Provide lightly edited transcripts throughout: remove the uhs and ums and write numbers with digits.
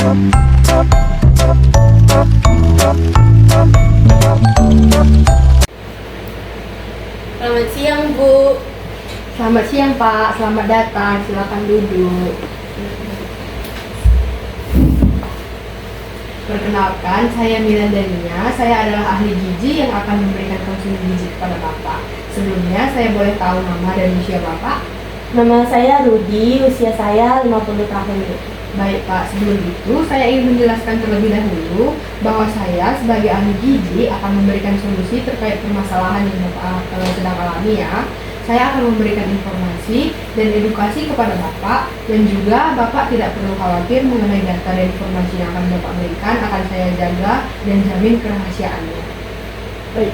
Selamat siang, Bu. Selamat siang Pak, selamat datang, silakan duduk. Perkenalkan, saya Milandania, saya adalah ahli gizi yang akan memberikan konseling gizi kepada Bapak. Sebelumnya, saya boleh tahu nama dan usia Bapak? Nama saya Rudi, usia saya 50 tahun. Baik Pak, sebelum itu saya ingin menjelaskan terlebih dahulu bahwa saya sebagai ahli gizi akan memberikan solusi terkait permasalahan yang Bapak sedang alami ya. Saya akan memberikan informasi dan edukasi kepada Bapak, dan juga Bapak tidak perlu khawatir mengenai data dan informasi yang akan Bapak berikan akan saya jaga dan jamin kerahasiaannya. Baik,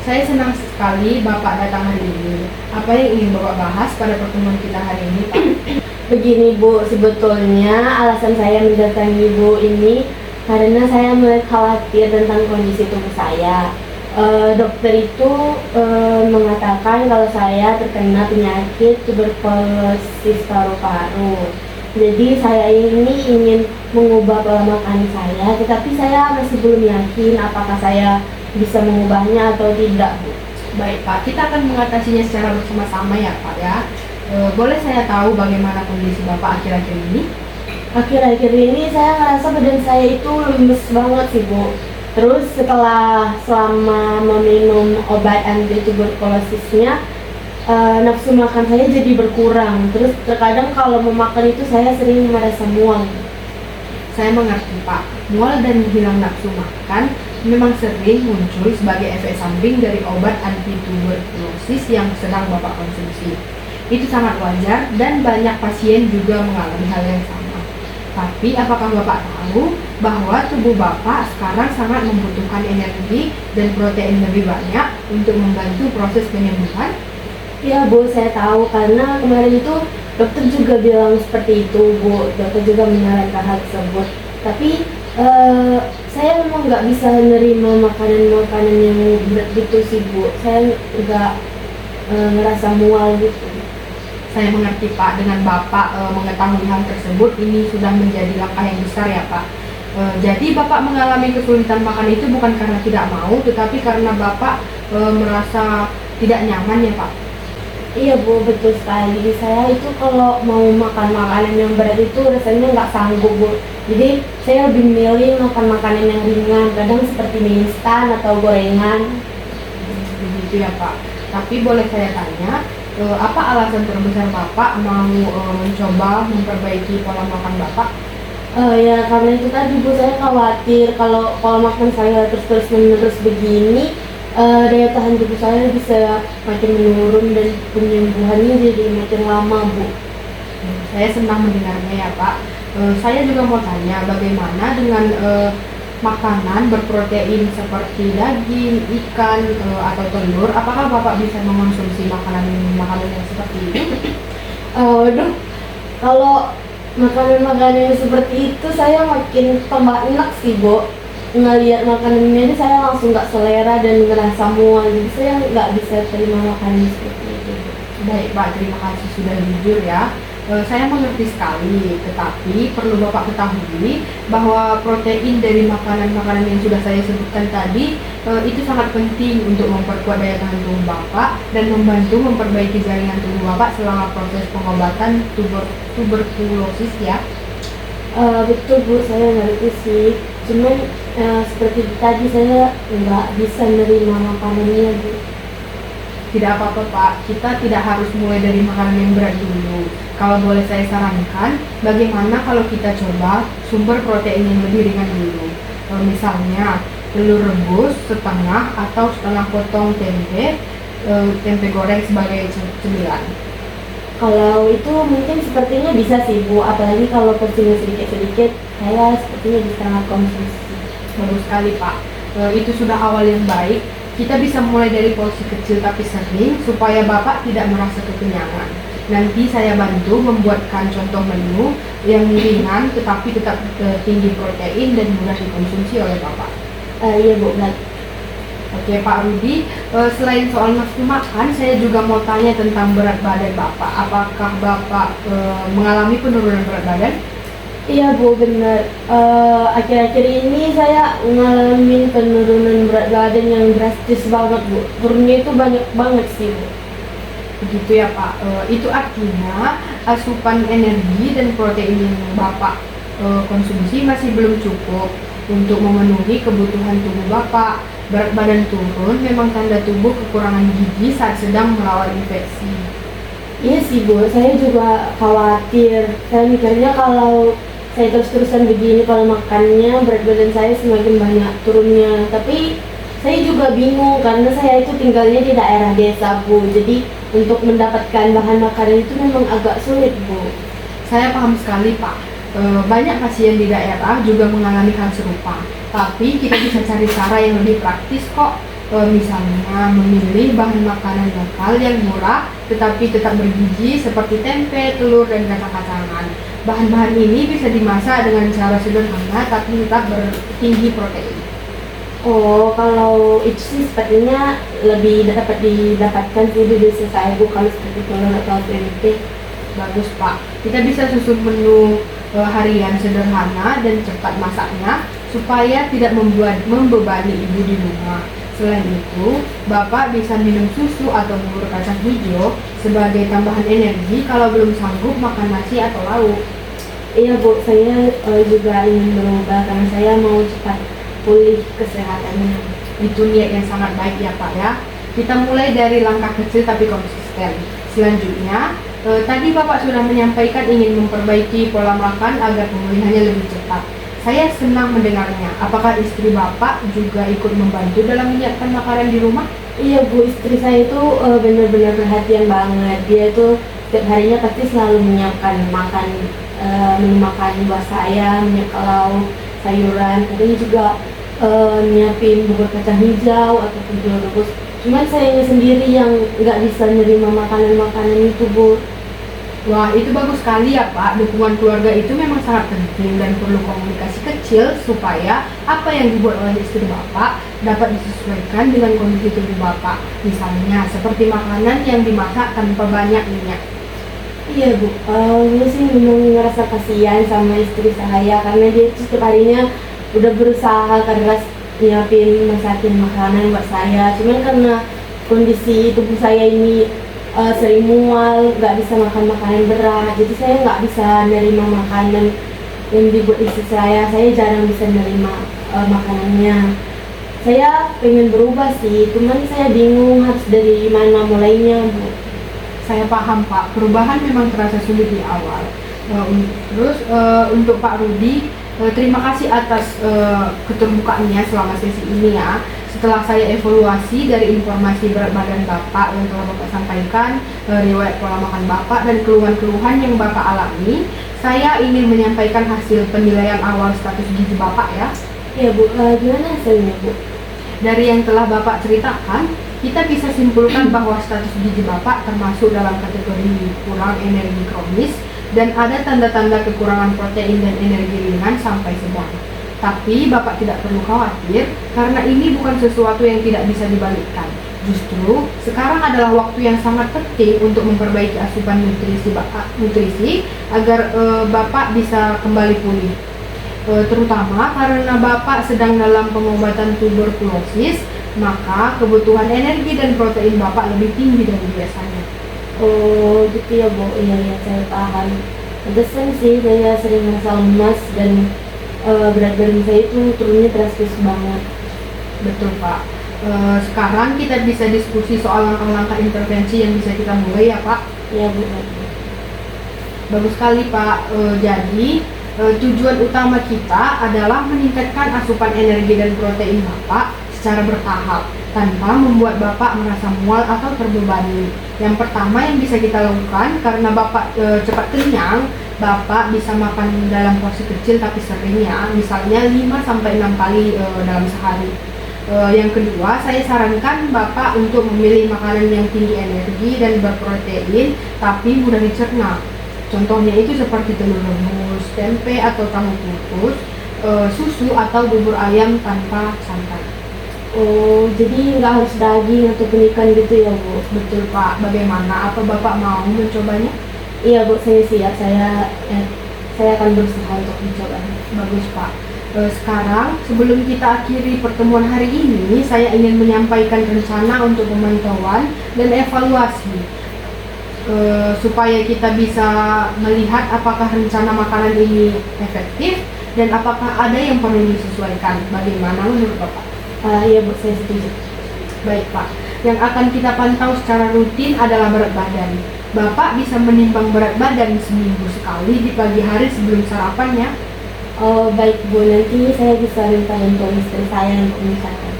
saya senang sekali Bapak datang hari ini. Apa yang ingin Bapak bahas pada pertemuan kita hari ini, Pak? Begini, Bu, sebetulnya alasan saya mendatangi Ibu ini karena saya mulai khawatir tentang kondisi tubuh saya. Dokter itu mengatakan kalau saya terkena penyakit tuberkulosis paru-paru. Jadi saya ini ingin mengubah pola makan saya, tetapi saya masih belum yakin apakah saya bisa mengubahnya atau tidak, Bu. Baik Pak, kita akan mengatasinya secara bersama-sama ya Pak ya. Boleh saya tahu bagaimana kondisi Bapak akhir-akhir ini? Akhir-akhir ini saya ngerasa badan saya itu lemes banget sih, Bu. Terus selama meminum obat anti tuberkulosisnya, nafsu makan saya jadi berkurang. Terus terkadang kalau mau makan itu saya sering merasa mual. Saya mengerti Pak, mual dan hilang nafsu makan memang sering muncul sebagai efek samping dari obat anti tuberkulosis yang sedang Bapak konsumsi. Itu sangat wajar dan banyak pasien juga mengalami hal yang sama. Tapi apakah Bapak tahu bahwa tubuh Bapak sekarang sangat membutuhkan energi dan protein lebih banyak untuk membantu proses penyembuhan? Ya, Bu, saya tahu karena kemarin itu dokter juga bilang seperti itu, Bu. Dokter juga menyarankan hal tersebut. Tapi saya memang nggak bisa menerima makanan-makanan yang berat gitu sih, Bu. Saya nggak ngerasa mual gitu. Saya mengerti Pak, dengan Bapak mengetahui hal tersebut, ini sudah menjadi langkah yang besar ya Pak. Jadi Bapak mengalami kesulitan makan itu bukan karena tidak mau, tetapi karena Bapak merasa tidak nyaman ya Pak? Iya, Bu, betul sekali. Saya itu kalau mau makan makanan yang berat itu rasanya nggak sanggup, Bu. Jadi saya lebih milih makan makanan yang ringan, kadang seperti mie instan atau gorengan. Begitu ya Pak. Tapi boleh saya tanya, apa alasan terbesar Bapak mau mencoba memperbaiki pola makan Bapak? Ya karena itu tadi, Bu, saya khawatir kalau pola makan saya terus-menerus begini, daya tahan tubuh saya bisa makin menurun dan penyembuhannya jadi makin lama, Bu. Saya senang mendengarnya ya Pak. Saya juga mau tanya, bagaimana dengan makanan berprotein seperti daging, ikan, atau telur? Apakah Bapak bisa mengonsumsi makanan yang seperti itu? Waduh, kalau makanan-makanan yang seperti itu saya makin tambah enak sih, Bu. Ngelihat makanan ini saya langsung nggak selera dan ngerasa mual, jadi saya nggak bisa terima makanan seperti itu. Baik Pak, terima kasih sudah jujur ya. Saya mengerti sekali, tetapi perlu Bapak ketahui bahwa protein dari makanan-makanan yang sudah saya sebutkan tadi itu sangat penting untuk memperkuat daya tahan tubuh Bapak dan membantu memperbaiki jaringan tubuh Bapak selama proses pengobatan tuberkulosis ya. Betul, Bu, saya ngerti sih. Cuman seperti tadi saya nggak bisa menerima makanannya, Bu. Tidak apa-apa Pak, kita tidak harus mulai dari makanan yang berat dulu. Kalau boleh saya sarankan, bagaimana kalau kita coba sumber protein yang lebih ringan dulu. Misalnya telur rebus setengah atau setengah potong tempe goreng sebagai cemilan. Kalau itu mungkin sepertinya bisa sih, Bu, apalagi kalau porsinya sedikit-sedikit, saya sepertinya bisa konsumsi. Bagus sekali Pak, itu sudah awal yang baik. Kita bisa mulai dari porsi kecil tapi sering supaya Bapak tidak merasa kekenyangan. Nanti saya bantu membuatkan contoh menu yang ringan tetapi tetap tinggi protein dan mudah dikonsumsi oleh Bapak. Iya, Bu, baik. Oke Pak Rudi, selain soal nafsu makan, saya juga mau tanya tentang berat badan Bapak. Apakah Bapak mengalami penurunan berat badan? Iya Bu, benar. Akhir-akhir ini saya ngalamin penurunan berat badan yang drastis banget Bu. Turunnya itu banyak banget sih Bu. Begitu ya Pak. Itu artinya asupan energi dan protein yang Bapak konsumsi masih belum cukup untuk memenuhi kebutuhan tubuh Bapak. Berat badan turun memang tanda tubuh kekurangan gizi saat sedang melawan infeksi. Iya sih Bu, saya juga khawatir. Saya mikirnya kalau saya terus-terusan begini, kalau makannya berat badan saya semakin banyak turunnya. Tapi saya juga bingung karena saya itu tinggalnya di daerah desa Bu. Jadi untuk mendapatkan bahan makanan itu memang agak sulit Bu. Saya paham sekali Pak. Banyak pasien di daerah juga mengalami hal serupa. Tapi kita bisa cari cara yang lebih praktis kok. Misalnya memilih bahan makanan lokal yang murah tetapi tetap bergizi seperti tempe, telur, dan kacang-kacangan. Bahan-bahan ini bisa dimasak dengan cara sederhana tapi tetap bertinggi protein. Oh, kalau itu sih sepertinya lebih dapat didapatkan sih di desa saya Bu, kalau seperti telur atau tempe. Bagus Pak, kita bisa susun menu harian sederhana dan cepat masaknya supaya tidak membebani ibu di rumah. Selain itu, Bapak bisa minum susu atau bubur kacang hijau sebagai tambahan energi kalau belum sanggup makan nasi atau lauk. Iya Bu, saya juga ingin berubah karena saya mau cepat pulih kesehatannya. Itu niat yang sangat baik ya Pak ya. Kita mulai dari langkah kecil tapi konsisten. Selanjutnya, tadi Bapak sudah menyampaikan ingin memperbaiki pola makan agar pemulihannya lebih cepat. Saya senang mendengarnya. Apakah istri Bapak juga ikut membantu dalam menyiapkan makanan di rumah? Iya Bu, istri saya itu benar-benar perhatian banget. Dia itu setiap harinya pasti selalu menyiapkan menu makan buat saya, menyiapkan lauk, sayuran. Kadang juga nyiapin bubur kacang hijau ataupun telur rebus. Cuman sayanya sendiri yang nggak bisa nerima makanan-makanan itu Bu. Wah, itu bagus sekali ya Pak. Dukungan keluarga itu memang sangat penting dan perlu komunikasi kecil supaya apa yang dibuat oleh istri Bapak dapat disesuaikan dengan kondisi tubuh Bapak. Misalnya, seperti makanan yang dimasak tanpa banyak minyak. Iya Bu, gue sih memang ngerasa kasihan sama istri saya karena dia tuh setiap harinya udah berusaha keras masakin makanan buat saya. Cuman karena kondisi tubuh saya ini sering mual, nggak bisa makan makanan berat, jadi saya nggak bisa nerima makanan yang dibuat istri saya. Saya jarang bisa nerima makanannya. Saya pengen berubah sih, cuman saya bingung harus dari mana mulainya Bu. Saya paham Pak, perubahan memang terasa sulit di awal. Terus untuk Pak Rudi, terima kasih atas keterbukaannya selama sesi ini ya. Setelah saya evaluasi dari informasi berat badan Bapak yang telah Bapak sampaikan, riwayat pola makan Bapak dan keluhan-keluhan yang Bapak alami, saya ingin menyampaikan hasil penilaian awal status gizi Bapak ya. Ya Bu, gimana hasilnya Bu? Dari yang telah Bapak ceritakan, kita bisa simpulkan bahwa status gizi Bapak termasuk dalam kategori kurang energi kronis dan ada tanda-tanda kekurangan protein dan energi ringan sampai sedang. Tapi Bapak tidak perlu khawatir karena ini bukan sesuatu yang tidak bisa dibalikkan. Justru sekarang adalah waktu yang sangat penting untuk memperbaiki asupan nutrisi agar Bapak bisa kembali pulih. Terutama karena Bapak sedang dalam pengobatan tuberkulosis, maka kebutuhan energi dan protein Bapak lebih tinggi dari biasanya. Oh gitu ya Bu, iya saya paham. Pantesan sih saya sering merasa lemas dan berat badan saya itu turunnya drastis banget. Betul Pak. Sekarang kita bisa diskusi soal langkah-langkah intervensi yang bisa kita mulai ya Pak. Iya Bu. Bagus sekali Pak. Jadi tujuan utama kita adalah meningkatkan asupan energi dan protein Bapak secara bertahap tanpa membuat Bapak merasa mual atau terbebani. Yang pertama yang bisa kita lakukan karena Bapak cepat kenyang, Bapak bisa makan dalam porsi kecil tapi sering ya, misalnya 5-6 kali dalam sehari. Yang kedua, saya sarankan Bapak untuk memilih makanan yang tinggi energi dan berprotein tapi mudah dicerna. Contohnya itu seperti telur rebus, tempe atau tahu kukus, susu atau bubur ayam tanpa santan. Oh, jadi nggak harus daging atau ikan gitu ya Bu? Betul Pak. Bagaimana? Apa Bapak mau mencobanya? Iya Bu, saya siap. saya akan berusaha untuk mencoba. Bagus Pak. Sekarang sebelum kita akhiri pertemuan hari ini, saya ingin menyampaikan rencana untuk pemantauan dan evaluasi supaya kita bisa melihat apakah rencana makanan ini efektif dan apakah ada yang perlu disesuaikan. Bagaimana menurut Bapak? Iya Bu, saya setuju. Baik Pak. Yang akan kita pantau secara rutin adalah berat badan. Bapak bisa menimbang berat badan seminggu sekali di pagi hari sebelum sarapannya. Oh baik Bu, nanti saya bisa minta bantuan istri saya untuk mencatat.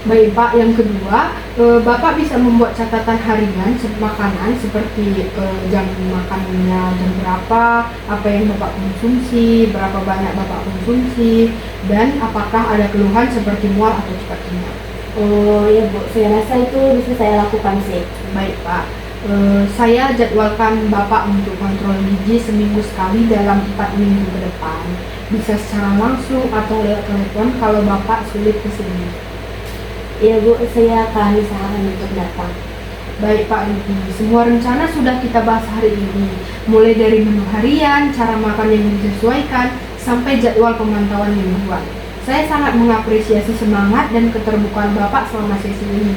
Baik Pak, yang kedua, Bapak bisa membuat catatan harian makanan seperti jam makannya jam berapa, apa yang Bapak konsumsi, berapa banyak Bapak konsumsi, dan apakah ada keluhan seperti mual atau cepat kenyang. Oh ya Bu, saya rasa itu bisa saya lakukan sih. Baik Pak, saya jadwalkan Bapak untuk kontrol gizi seminggu sekali dalam 4 minggu ke depan. Bisa secara langsung atau lewat telepon kalau Bapak sulit kesini. Iya Bu, saya akan usahakan untuk datang. Baik Pak Rudi, semua rencana sudah kita bahas hari ini. Mulai dari menu harian, cara makan yang disesuaikan, sampai jadwal pemantauan mingguan. Saya sangat mengapresiasi semangat dan keterbukaan Bapak selama sesi ini.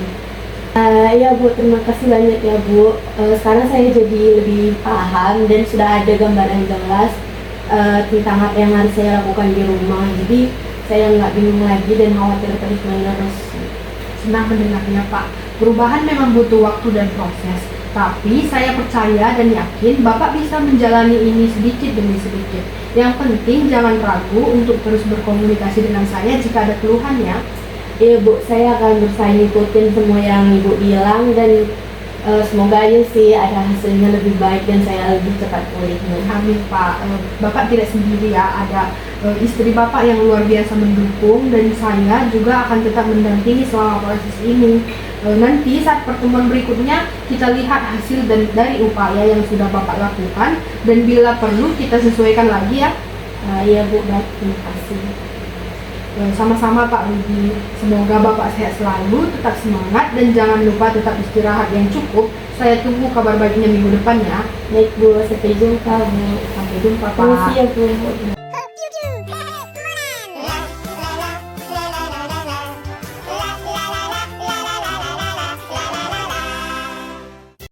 Ya Bu, terima kasih banyak ya Bu. Sekarang saya jadi lebih paham dan sudah ada gambaran jelas tentang apa yang harus saya lakukan di rumah. Jadi saya nggak bingung lagi dan khawatir terus-menerus. Senang mendengarnya Pak. Perubahan memang butuh waktu dan proses. Tapi saya percaya dan yakin Bapak bisa menjalani ini sedikit demi sedikit. Yang penting jangan ragu untuk terus berkomunikasi dengan saya jika ada keluhannya. Iya Bu, saya akan berusaha ngikutin semua yang Ibu bilang dan semoga aja sih ada hasilnya lebih baik dan saya lebih cepat pulihnya. Amin Pak. Bapak tidak sendiri ya, ada istri Bapak yang luar biasa mendukung dan saya juga akan tetap mendampingi selama proses ini. Nanti saat pertemuan berikutnya kita lihat hasil dari upaya yang sudah Bapak lakukan dan bila perlu kita sesuaikan lagi ya. Iya Bu, baik, terima kasih. Sama-sama Pak Rudi, semoga Bapak sehat selalu, tetap semangat dan jangan lupa tetap istirahat yang cukup. Saya tunggu kabar baiknya minggu depan ya. Baik Bu, sampai jumpa Bu. Sampai jumpa Pak. Terima kasih ya Bu.